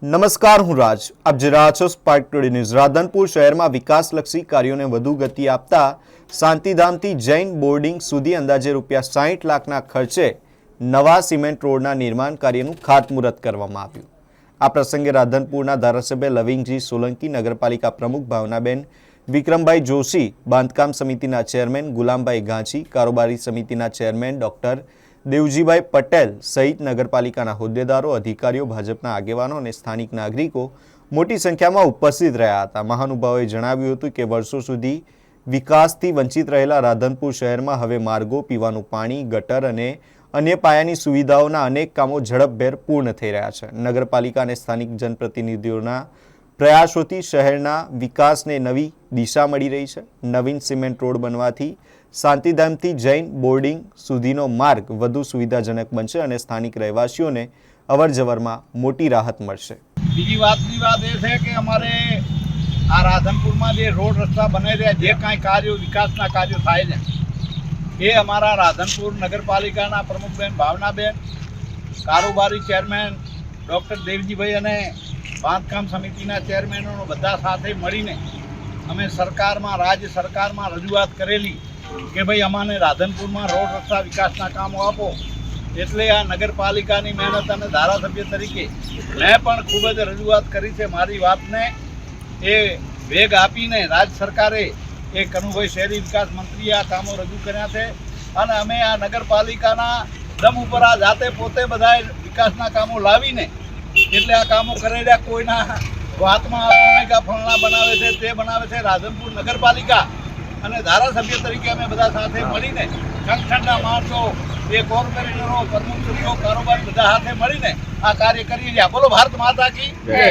નમસ્કાર, હું રાજ. આપ જોઈ રહ્યા છો સ્પાર્ક ટુડે ન્યૂઝ. રાધનપુર શહેરમાં વિકાસલક્ષી કાર્યોને વધુ ગતિ આપતા શાંતિધામથી જૈન બોર્ડિંગ સુધી અંદાજે ₹60 લાખના ખર્ચે નવા સિમેન્ટ રોડના નિર્માણ કાર્યનું ખાતમુહૂર્ત કરવામાં આવ્યું. આ પ્રસંગે રાધનપુરના ધારાસભ્ય લવિંગજી સોલંકી, નગરપાલિકા પ્રમુખ ભાવનાબેન વિક્રમભાઈ જોશી, બાંધકામ સમિતિના ચેરમેન ગુલામભાઈ ગાંચી, કારોબારી સમિતિના ચેરમેન ડોક્ટર દેવજીભાઈ પટેલ સહિત નગરપાલિકાના હોદ્દેદારો, અધિકારીઓ, ભાજપના આગેવાનો અને સ્થાનિક નાગરિકો મોટી સંખ્યામાં ઉપસ્થિત રહ્યા હતા. મહાનુભાવોએ જણાવ્યું હતું કે વર્ષો સુધી વિકાસથી વંચિત રહેલા રાધનપુર શહેરમાં હવે માર્ગો, પીવાનું પાણી, ગટર અને અન્ય પાયાની સુવિધાઓના અનેક કામો ઝડપભેર પૂર્ણ થઈ રહ્યા છે. નગરપાલિકા અને સ્થાનિક જનપ્રતિનિધિઓના પ્રયાસોથી શહેરના વિકાસને નવી દિશા મળી રહી છે. નવીન સિમેન્ટ રોડ બનવાથી શાંતિધામથી જૈન બોર્ડિંગ સુધીનો માર્ગ વધુ સુવિધાજનક બનશે અને સ્થાનિક રહેવાસીઓને અવરજવરમાં મોટી રાહત મળશે. બીજી વાત એ છે કે અમારે આ રાધનપુરમાં જે રોડ રસ્તા બની રહ્યા, જે કાંઈ કાર્યો, વિકાસના કાર્યો થાય છે, એ અમારા રાધનપુર નગરપાલિકાના પ્રમુખબેન ભાવનાબેન, કારોબારી ચેરમેન ડૉક્ટર દેવજીભાઈ અને બાંધકામ સમિતિના ચેરમેનો બધા સાથે મળીને અમે સરકારમાં, રાજ્ય સરકારમાં રજૂઆત કરેલી કે ભાઈ અમાને રાધનપુરમાં રોડ રસ્તા વિકાસના કામો આપો. એટલે આ નગરપાલિકાની મહેનત અને ધારાસભ્ય તરીકે મેં પણ ખૂબ જ રજૂઆત કરી છે. મારી વાતને એ વેગ આપીને રાજ્ય સરકારે એ કનુભાઈ શહેરી વિકાસ મંત્રીએ આ કામો રજૂ કર્યા છે અને અમે આ નગરપાલિકાના દમ ઉપર આ જાતે પોતે બધા વિકાસના કામો લાવીને એટલે આ કામો કરેલા. કોઈના વાતમાં આવવાનું કે ફળના બનાવે છે, તે બનાવે છે. રાધનપુર નગરપાલિકા અને ધારાસભ્ય તરીકે અમે બધા સાથે મળીને સંગઠનના માણસો, એ કોર્પોરેટરો, પ્રમુખશ્રીઓ, કારોબારી બધા સાથે મળીને આ કાર્ય કરી રહ્યા. બોલો ભારત માતા કી જય.